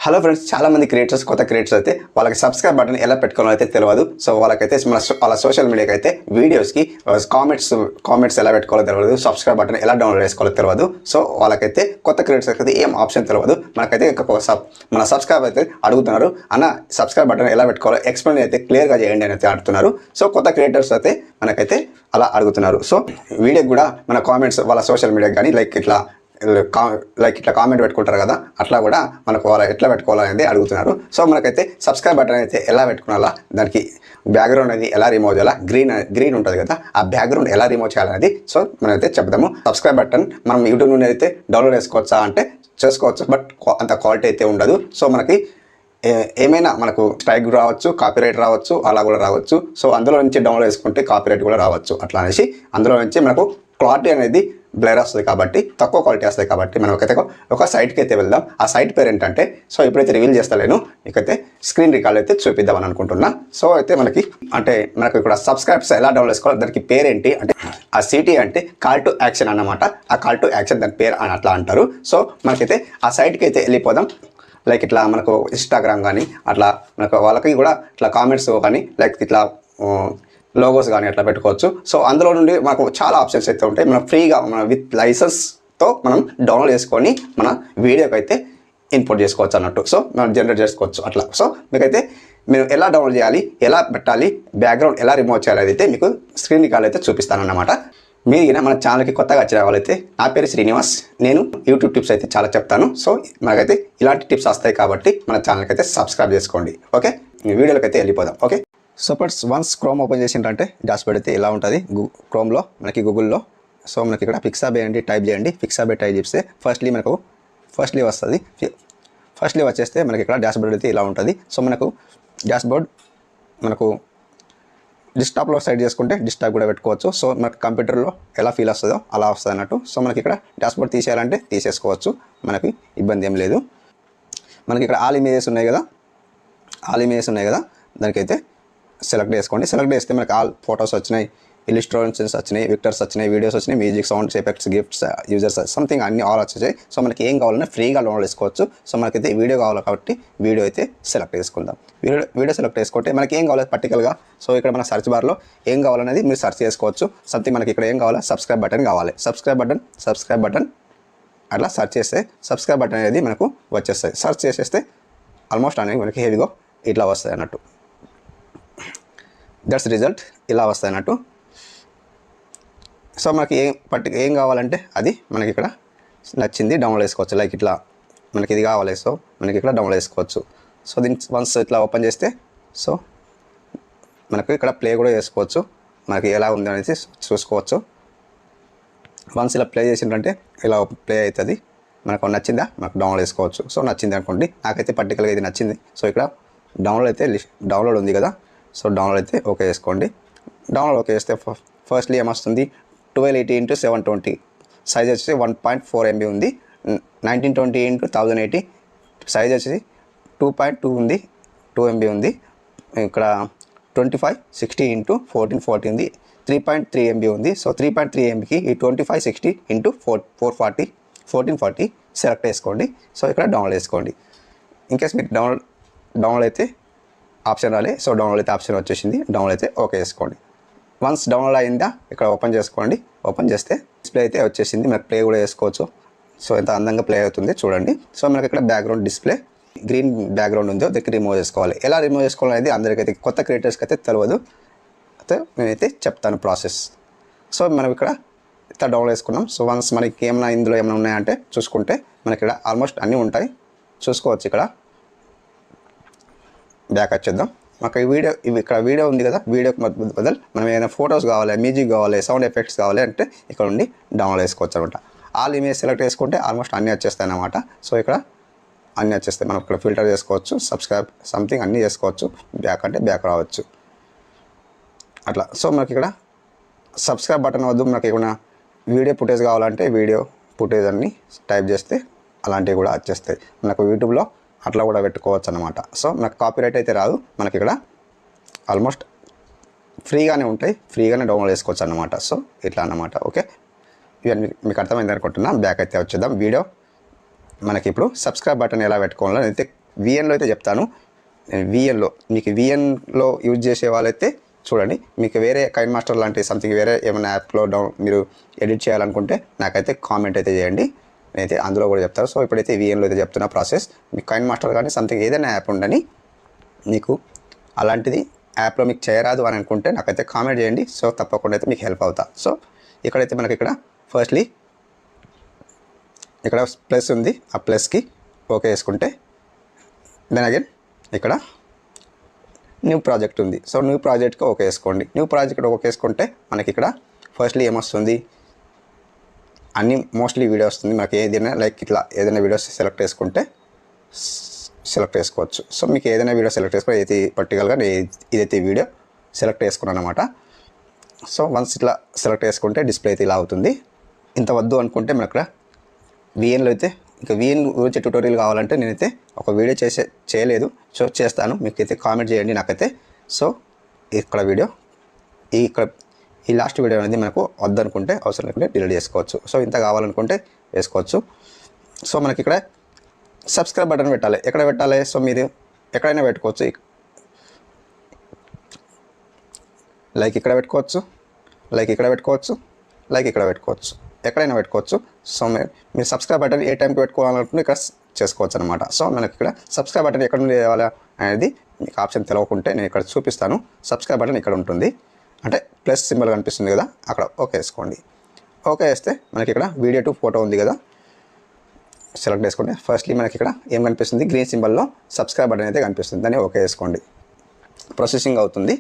Hello friends, చాలా మంది కొత్త క్రియేటర్స్ అయితే వాళ్ళకి సబ్స్క్రైబ్ బటన్ ఎలా పెట్టుకోవాలో అయితే తెలియదు. సో వాళ్ళకైతే వాళ్ళ సోషల్ మీడియాకి అయితే వీడియోస్కి కామెంట్స్ ఎలా పెట్టుకోవాలో తెలియదు, సబ్స్క్రైబ్ బటన్ ఎలా డౌన్లోడ్ చేసుకోవాలో తెలియదు. సో వాళ్ళకైతే కొత్త క్రియేటర్స్ అయితే ఏం ఆప్షన్ తెలియదు. మనకైతే మన సబ్స్క్రైబ్ అయితే అడుగుతున్నారు, అన్న సబ్స్క్రైబ్ బటన్ ఎలా పెట్టుకోవాలో ఎక్స్ప్లెయిన్ అయితే క్లియర్గా చేయండి అని అయితే అడుగుతున్నారు. సో కొత్త క్రియేటర్స్ అయితే మనకైతే అలా అడుగుతున్నారు. సో వీడియోకి కూడా మన కామెంట్స్ వాళ్ళ సోషల్ మీడియాకి కానీ ఇట్లా కామెంట్ పెట్టుకుంటారు కదా, అట్లా కూడా మనకు వాళ్ళ ఎట్లా పెట్టుకోవాలనేది అడుగుతున్నారు. సో మనకైతే సబ్స్క్రైబ్ బటన్ అయితే ఎలా పెట్టుకోవాలా, దానికి బ్యాక్గ్రౌండ్ అనేది ఎలా రిమూవ్ చేయాలా, గ్రీన్ ఉంటుంది కదా, ఆ బ్యాక్గ్రౌండ్ ఎలా రిమూవ్ చేయాలనేది సో మనమైతే చెప్తాము. సబ్స్క్రైబ్ బటన్ మనం యూట్యూబ్ నుండి అయితే డౌన్లోడ్ చేసుకోవచ్చా అంటే చేసుకోవచ్చు, బట్ అంత క్వాలిటీ అయితే ఉండదు. సో మనకి ఏమైనా మనకు స్ట్రైక్ రావచ్చు, కాపీరైట్ రావచ్చు, అలా కూడా రావచ్చు. సో అందులో నుంచి డౌన్లోడ్ చేసుకుంటే కాపీరైట్ కూడా రావచ్చు. అట్లా అనేసి అందులో నుంచి మనకు క్వాలిటీ అనేది బ్లర్ వస్తుంది కాబట్టి, తక్కువ క్వాలిటీ వస్తుంది కాబట్టి మనం ఒక సైట్కి అయితే వెళ్దాం. ఆ సైట్ పేరు ఏంటంటే, సో ఇప్పుడైతే రివీల్ చేస్తలేను, మీకైతే స్క్రీన్ రికార్డ్ అయితే చూపిద్దామని అనుకుంటున్నా. సో అయితే మనకు ఇక్కడ సబ్స్క్రైబ్స్ ఎలా డౌన్లోడ్ చేసుకోవాలి, దానికి పేరేంటి అంటే ఆ సిటీ అంటే కాల్ టు యాక్షన్ అన్నమాట. ఆ కాల్ టు యాక్షన్ దాని పేరు అని అట్లా అంటారు. సో మనకైతే ఆ సైట్కి అయితే వెళ్ళిపోదాం. ఇట్లా మనకు ఇన్స్టాగ్రామ్ కానీ అట్లా మనకు వాళ్ళకి కూడా ఇట్లా కామెంట్స్ కానీ ఇట్లా లోగోస్ కానీ అట్లా పెట్టుకోవచ్చు. సో అందులో నుండి మనకు చాలా ఆప్షన్స్ అయితే ఉంటాయి. మనం ఫ్రీగా విత్ లైసెన్స్తో మనం డౌన్లోడ్ చేసుకొని మన వీడియోకి అయితే ఇన్పుట్ చేసుకోవచ్చు అన్నట్టు. సో మనం జనరేట్ చేసుకోవచ్చు అట్లా. సో మీకైతే మీరు ఎలా డౌన్లోడ్ చేయాలి, ఎలా పెట్టాలి, బ్యాక్గ్రౌండ్ ఎలా రిమూవ్ చేయాలి అయితే మీకు స్క్రీన్ రికార్డ్ అయితే చూపిస్తానన్నమాట. మీరు మన ఛానల్కి కొత్తగా వచ్చిన వాళ్ళైతే, నా పేరు శ్రీనివాస్, నేను యూట్యూబ్ టిప్స్ అయితే చాలా చెప్తాను. సో మనకైతే ఇలాంటి టిప్స్ వస్తాయి కాబట్టి మన ఛానల్కి అయితే సబ్స్క్రైబ్ చేసుకోండి. ఓకే, వీడియోలకి అయితే వెళ్ళిపోదాం. Okay, so once chrome open చేసిందంటే డాష్బోర్డ్ అయితే ఇలా ఉంటుంది క్రోమ్లో, మనకి గూగుల్లో. సో మనకి ఇక్కడ పిక్సాబే అండి టైప్ చేయండి. పిక్సాబే టైప్ చేస్తే ఫస్ట్లీ వస్తుంది. ఫస్ట్లీ వచ్చేస్తే మనకి ఇక్కడ డాష్బోర్డ్ అయితే ఇలా ఉంటుంది. సో మనకు డాష్బోర్డ్ మనకు డెస్క్టాప్లో సైడ్ చేసుకుంటే డెస్క్టాప్ కూడా పెట్టుకోవచ్చు. సో మనకు కంప్యూటర్లో ఎలా ఫీల్ వస్తుందో అలా వస్తుంది అన్నట్టు. సో మనకి ఇక్కడ డాష్బోర్డ్ తీసేయాలంటే తీసేసుకోవచ్చు, మనకి ఇబ్బంది ఏం లేదు. మనకి ఇక్కడ ఆల్ ఇమేజెస్ ఉన్నాయి కదా, దానికైతే సెలెక్ట్ చేసుకోండి. సెలెక్ట్ చేస్తే మనకి ఆల్ ఫొటోస్ వచ్చినాయి, ఇలిస్ట్రేషన్స్ వచ్చినాయి, విక్టర్స్ వచ్చినాయి, వీడియోస్ వచ్చినాయి, music, sounds, effects, gifts, users, something అన్ని ఆల్ వచ్చాయి. సో మనకి ఏం కావాలన్నా ఫ్రీగా డౌన్లోడ్ చేసుకోవచ్చు. సో మనకైతే వీడియో కావాలి కాబట్టి వీడియో అయితే సెలెక్ట్ చేసుకుందాం. వీడియో సెలెక్ట్ చేసుకుంటే మనకి ఏం కావాలి పర్టికల్గా, సో ఇక్కడ మన సర్చ్ బార్లో ఏం కావాలనేది మీరు సెర్చ్ చేసుకోవచ్చు. సంథింగ్ మనకి ఇక్కడ ఏం కావాలి, సబ్స్క్రైబ్ బటన్ కావాలి. సబ్స్క్రైబ్ బటన్ అట్లా సెర్చ్ చేస్తే సబ్స్క్రైబ్ బటన్ అనేది మనకు వచ్చేస్తుంది. సెర్చ్ చేసేస్తే ఆల్మోస్ట్ అనేది మనకి హెవీగా ఇట్లా వస్తాయి అన్నట్టు. దట్స్ రిజల్ట్ ఇలా వస్తాయి అన్నట్టు. సో మనకి ఏం కావాలంటే అది మనకి ఇక్కడ నచ్చింది డౌన్లోడ్ చేసుకోవచ్చు. ఇట్లా మనకి ఇది కావాలి, సో మనకి ఇక్కడ డౌన్లోడ్ చేసుకోవచ్చు. సో దీన్ని వన్స్ ఇట్లా ఓపెన్ చేస్తే సో మనకు ఇక్కడ ప్లే కూడా చేసుకోవచ్చు. మనకి ఎలా ఉంది అనేది చూసుకోవచ్చు. వన్స్ ఇలా ప్లే చేసిందంటే ఇలా ప్లే అవుతుంది. మనకు నచ్చిందా మనకు డౌన్లోడ్ చేసుకోవచ్చు. సో నచ్చింది అనుకోండి, నాకైతే పర్టికులర్గా ఇది నచ్చింది. సో ఇక్కడ డౌన్లోడ్ ఉంది కదా, సో డౌన్లోడ్ అయితే ఓకే చేసుకోండి. డౌన్లోడ్ ఓకే చేస్తే ఫస్ట్లీ ఏమొస్తుంది, 1280x720 సైజ్ వచ్చేసి 1.4 MB ఉంది. 1920x1080 సైజ్ వచ్చేసి 2.2 ఉంది, 2 MB ఉంది. ఇక్కడ 2560x1440 ఉంది, 3.3 MB ఉంది. సో 3.3 MBకి ఈ 2560x440 1440 సెలెక్ట్ చేసుకోండి. సో ఇక్కడ డౌన్లోడ్ చేసుకోండి. ఇన్కేస్ మీకు డౌన్లోడ్ అయితే ఆప్షన్ రాలే, సో డౌన్లోడ్ అయితే ఆప్షన్ వచ్చేసింది. డౌన్లోడ్ అయితే ఓకే చేసుకోండి. వన్స్ డౌన్లోడ్ అయిందా ఇక్కడ ఓపెన్ చేసుకోండి. ఓపెన్ చేస్తే డిస్ప్లే అయితే వచ్చేసింది. మనకు ప్లే కూడా చేసుకోవచ్చు. సో ఎంత అందంగా ప్లే అవుతుంది చూడండి. సో మనకి ఇక్కడ బ్యాక్గ్రౌండ్ డిస్ప్లే గ్రీన్ బ్యాక్గ్రౌండ్ ఉందో దగ్గర రిమూవ్ చేసుకోవాలి. ఎలా రిమూవ్ చేసుకోవాలనేది అందరికైతే కొత్త క్రియేటర్స్కి అయితే తెలియదు, అయితే నేనైతే చెప్తాను ప్రాసెస్. సో మనం ఇక్కడ ఇట్లా డౌన్లోడ్ చేసుకున్నాం. సో వన్స్ మనకి ఇందులో ఏమైనా ఉన్నాయంటే చూసుకుంటే మనకి ఇక్కడ ఆల్మోస్ట్ అన్నీ ఉంటాయి, చూసుకోవచ్చు. ఇక్కడ బ్యాక్ వచ్చేద్దాం. మాకు ఇక్కడ వీడియో ఉంది కదా, వీడియోకి బదులు మనం ఏదైనా ఫొటోస్ కావాలి, మ్యూజిక్ కావాలి, సౌండ్ ఎఫెక్ట్స్ కావాలి అంటే ఇక్కడ నుండి డౌన్లోడ్ చేసుకోవచ్చు అనమాట. ఆల్ ఇమేజ్ సెలెక్ట్ చేసుకుంటే ఆల్మోస్ట్ అన్నీ వచ్చేస్తాయి అన్నమాట. సో ఇక్కడ అన్నీ వచ్చేస్తాయి. మనం ఇక్కడ ఫిల్టర్ చేసుకోవచ్చు, సబ్స్క్రైబ్ సంథింగ్ అన్నీ చేసుకోవచ్చు. బ్యాక్ అంటే బ్యాక్ రావచ్చు అట్లా. సో మనకి ఇక్కడ సబ్స్క్రైబ్ బటన్ వద్దు, మనకి ఏమైనా వీడియో ఫుటేజ్ కావాలంటే వీడియో ఫుటేజ్ అన్నీ టైప్ చేస్తే అలాంటివి కూడా వచ్చేస్తాయి. మనకు యూట్యూబ్లో అట్లా కూడా పెట్టుకోవచ్చు అనమాట. సో మనకు కాపీరైట్ అయితే రాదు. మనకి ఇక్కడ ఆల్మోస్ట్ ఫ్రీగానే ఉంటాయి, ఫ్రీగానే డౌన్లోడ్ చేసుకోవచ్చు అన్నమాట. సో ఇట్లా అన్నమాట. ఓకే, ఇవన్నీ మీకు అర్థమైంది అనుకుంటున్నా. బ్యాక్ అయితే వచ్చేద్దాం. వీడియో మనకి ఇప్పుడు సబ్స్క్రైబ్ బటన్ ఎలా పెట్టుకోవాలో అయితే విఎన్లో అయితే చెప్తాను. నేను విఎన్లో మీకు విఎన్లో యూజ్ చేసే వాళ్ళైతే చూడండి. మీకు వేరే కైన్ మాస్టర్ లాంటి సంథింగ్ వేరే ఏమైనా యాప్లో మీరు ఎడిట్ చేయాలనుకుంటే నాకైతే కామెంట్ అయితే చేయండి, నేనైతే అందులో కూడా చెప్తాను. సో ఇప్పుడైతే విఎన్లో అయితే చెప్తున్నా ప్రాసెస్. మీకు కైన్ మాస్టర్ కానీ సంథింగ్ ఏదైనా యాప్ ఉండని మీకు అలాంటిది యాప్లో మీకు చేయరాదు అని అనుకుంటే నాకైతే కామెంట్ చేయండి. సో తప్పకుండా అయితే మీకు హెల్ప్ అవుతా. సో ఇక్కడైతే మనకి ఇక్కడ ఫస్ట్లీ ఇక్కడ ప్లస్ ఉంది, ఆ ప్లస్కి ఓకే వేసుకుంటే దెన్ అగైన్ ఇక్కడ న్యూ ప్రాజెక్ట్ ఉంది. సో న్యూ ప్రాజెక్ట్కి ఓకే వేసుకోండి. న్యూ ప్రాజెక్ట్ ఓకే వేసుకుంటే మనకి ఇక్కడ ఫస్ట్లీ ఏమొస్తుంది, అన్ని మోస్ట్లీ వీడియో వస్తుంది. మనకి ఏదైనా లైక్ ఇట్లా ఏదైనా వీడియోస్ సెలెక్ట్ చేసుకోవచ్చు. సో మీకు ఏదైనా వీడియో సెలెక్ట్ చేసుకొని అయితే పర్టికులర్గా ఇదైతే వీడియో సెలెక్ట్ చేసుకున్నాను అనమాట. సో వన్స్ ఇట్లా సెలెక్ట్ చేసుకుంటే డిస్ప్లే అయితే ఇలా అవుతుంది. ఇంత వద్దు అనుకుంటే మనకు ఇక్కడ విఎన్లో అయితే ఇంకా విఎన్ గురించి ట్యూటోరియల్ కావాలంటే నేనైతే ఒక వీడియో చేయలేదు. సో చేస్తాను, మీకు అయితే కామెంట్ చేయండి నాకైతే. సో ఇక్కడ వీడియో ఈ లాస్ట్ వీడియో అనేది మనకు వద్దనుకుంటే అవసరం లేకుంటే డిలీట్ చేసుకోవచ్చు. సో ఇంత కావాలనుకుంటే వేసుకోవచ్చు. సో మనకి ఇక్కడ సబ్స్క్రైబ్ బటన్ పెట్టాలి. ఎక్కడ పెట్టాలి? సో మీరు ఎక్కడైనా పెట్టుకోవచ్చు, లైక్ ఇక్కడ పెట్టుకోవచ్చు, లైక్ ఇక్కడ పెట్టుకోవచ్చు, లైక్ ఇక్కడ పెట్టుకోవచ్చు, ఎక్కడైనా పెట్టుకోవచ్చు. సో మీరు సబ్స్క్రైబ్ బటన్ ఏ టైంకి పెట్టుకోవాలనుకుంటే ఇక్కడ చేసుకోవచ్చు అనమాట. సో మనకి ఇక్కడ సబ్స్క్రైబ్ బటన్ ఎక్కడ నుండి చేయాలి అనేది మీకు ఆప్షన్ తెలియకుంటే నేను ఇక్కడ చూపిస్తాను. సబ్స్క్రైబ్ బటన్ ఇక్కడ ఉంటుంది, అంటే ప్లస్ సింబల్ కనిపిస్తుంది కదా, అక్కడ ఓకే వేసుకోండి. ఓకే వేస్తే మనకి ఇక్కడ వీడియో టు ఫోటో ఉంది కదా, సెలెక్ట్ చేసుకోండి. ఫస్ట్లీ మనకి ఇక్కడ ఏం కనిపిస్తుంది, గ్రీన్ సింబల్లో సబ్స్క్రైబ్ బటన్ అయితే కనిపిస్తుంది, దాన్ని ఓకే వేసుకోండి. ప్రాసెసింగ్ అవుతుంది.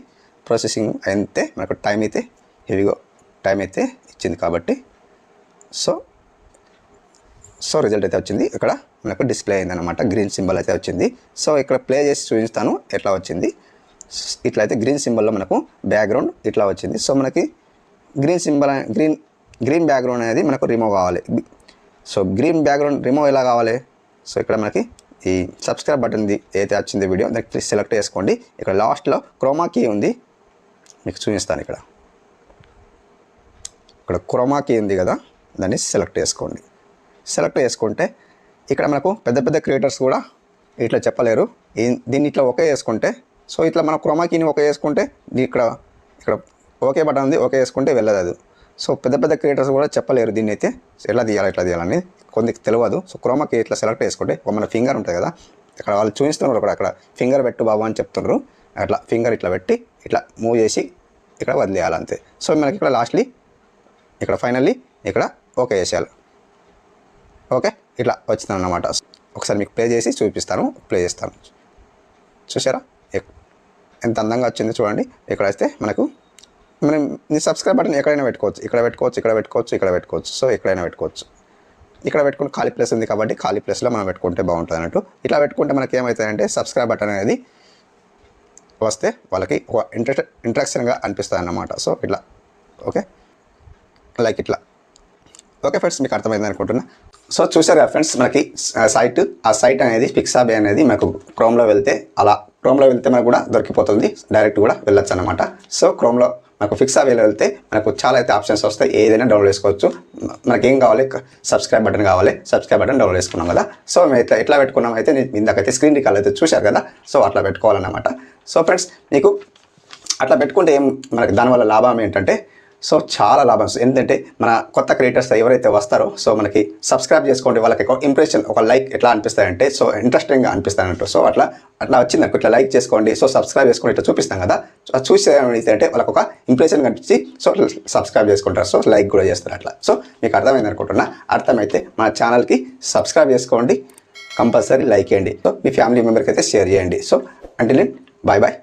ప్రాసెసింగ్ అయితే మనకు టైం అయితే హెవీగా టైం అయితే ఇచ్చింది కాబట్టి సో రిజల్ట్ అయితే వచ్చింది. ఇక్కడ మనకు డిస్ప్లే అయిందనమాట, గ్రీన్ సింబల్ అయితే వచ్చింది. సో ఇక్కడ ప్లే చేసి చూపిస్తాను ఎట్లా వచ్చింది. ఇట్లా అయితే గ్రీన్ సింబల్లో మనకు బ్యాక్గ్రౌండ్ ఇట్లా వచ్చింది. సో మనకి గ్రీన్ బ్యాక్గ్రౌండ్ అనేది మనకు రిమూవ్ కావాలి. సో గ్రీన్ బ్యాక్గ్రౌండ్ రిమూవ్ ఎలా కావాలి? సో ఇక్కడ మనకి ఈ సబ్స్క్రైబ్ బటన్ది ఏదైతే వచ్చింది వీడియో దానికి సెలెక్ట్ చేసుకోండి. ఇక్కడ లాస్ట్లో క్రోమా కీ ఉంది, మీకు చూపిస్తాను. ఇక్కడ క్రోమా కీ ఉంది కదా, దాన్ని సెలెక్ట్ చేసుకోండి. సెలెక్ట్ చేసుకుంటే ఇక్కడ మనకు పెద్ద పెద్ద క్రియేటర్స్ కూడా ఇట్లా చెప్పలేరు. దీన్ని ఇట్లా ఓకే చేసుకుంటే, సో ఇట్లా మనం క్రోమా కీని ఓకే చేసుకుంటే ఇక్కడ ఓకే బటన్ ఉంది, ఓకే చేసుకుంటే వెళ్ళదు అది. సో పెద్ద పెద్ద క్రియేటర్స్ కూడా చెప్పలేరు దీన్ని అయితే ఎట్లా తీయాలని కొందికి తెలియదు. సో క్రోమా కీ ఇట్లా సెలెక్ట్ చేసుకుంటే మన ఫింగర్ ఉంటుంది కదా, ఇక్కడ వాళ్ళు చూపిస్తున్నారు అక్కడ ఫింగర్ పెట్టు బాబు అని చెప్తున్నారు. అట్లా ఫింగర్ ఇట్లా పెట్టి ఇట్లా మూవ్ చేసి ఇక్కడ వదిలేయాలి అంతే. సో మనకి ఇక్కడ లాస్ట్లీ ఇక్కడ ఫైనల్లీ ఇక్కడ ఓకే చేసేయాలి. ఓకే ఇట్లా వచ్చింది అన్నమాట. ఒకసారి మీకు ప్లే చేసి చూపిస్తాను, ప్లే చేస్తాను. చూసారా ఎంత అందంగా వచ్చింది చూడండి. ఇక్కడ వస్తే మనకు మనం సబ్స్క్రైబ్ బటన్ ఎక్కడైనా పెట్టుకోవచ్చు, ఇక్కడ పెట్టుకోవచ్చు, ఇక్కడ పెట్టుకోవచ్చు, ఇక్కడ పెట్టుకోవచ్చు. సో ఎక్కడైనా పెట్టుకోవచ్చు. ఇక్కడ పెట్టుకుని ఖాళీ ప్లేస్ ఉంది కాబట్టి ఖాళీ ప్లేస్లో మనం పెట్టుకుంటే బాగుంటుంది అన్నట్టు. ఇట్లా పెట్టుకుంటే మనకి ఏమవుతుందంటే సబ్స్క్రైబ్ బటన్ అనేది వస్తే వాళ్ళకి ఒక ఇంట్రాక్షన్గా అనిపిస్తుంది అన్నమాట. సో ఇట్లా ఓకే లైక్ ఇట్లా. ఓకే ఫ్రెండ్స్, మీకు అర్థమైంది అనుకుంటున్నా. సో చూసారు కదా ఫ్రెండ్స్, మనకి ఆ సైట్ అనేది పిక్సాబే అనేది మనకు క్రోమ్లో వెళ్తే మనకు కూడా దొరికిపోతుంది, డైరెక్ట్ కూడా వెళ్ళొచ్చు అనమాట. సో క్రోమ్లో మనకు పిక్సాబేలో వెళ్తే మనకు చాలా అయితే ఆప్షన్స్ వస్తాయి, ఏదైనా డౌన్లోడ్ చేసుకోవచ్చు. మనకి ఏం కావాలి, సబ్స్క్రైబ్ బటన్ కావాలి, సబ్స్క్రైబ్ బటన్ డౌన్లోడ్ చేసుకున్నాం కదా. సో మేము ఎట్లా పెట్టుకున్నాం అయితే ఇందాకైతే స్క్రీన్ రికార్డ్ అయితే చూశారు కదా. సో అట్లా పెట్టుకోవాలన్నమాట. సో ఫ్రెండ్స్, మీకు అట్లా పెట్టుకుంటే మనకి దానివల్ల లాభం ఏంటంటే, సో చాలా లాభం. ఎందుకంటే మన కొత్త క్రియేటర్స్ ఎవరైతే వస్తారో సో మనకి సబ్స్క్రైబ్ చేసుకోండి, వాళ్ళకి ఒక ఇంప్రెషన్, ఒక లైక్ ఎట్లా అనిపిస్తాయంటే సో ఇంట్రెస్టింగ్గా అనిపిస్తాయంటూ. సో అట్లా వచ్చిందనుకో ఇట్లా లైక్ చేసుకోండి, సో సబ్స్క్రైబ్ చేసుకోండి ఇట్లా చూపిస్తాం కదా. సో చూసే అంటే వాళ్ళకి ఒక ఇంప్రెషన్ కనిపించి సో సబ్స్క్రైబ్ చేసుకుంటారు, సో లైక్ కూడా చేస్తారు అట్లా. సో మీకు అర్థమైంది అనుకుంటున్నా. అర్థమైతే మన ఛానల్కి సబ్స్క్రైబ్ చేసుకోండి, కంపల్సరీ లైక్ చేయండి, సో మీ ఫ్యామిలీ మెంబర్కి అయితే షేర్ చేయండి. సో అంటే బాయ్ బాయ్.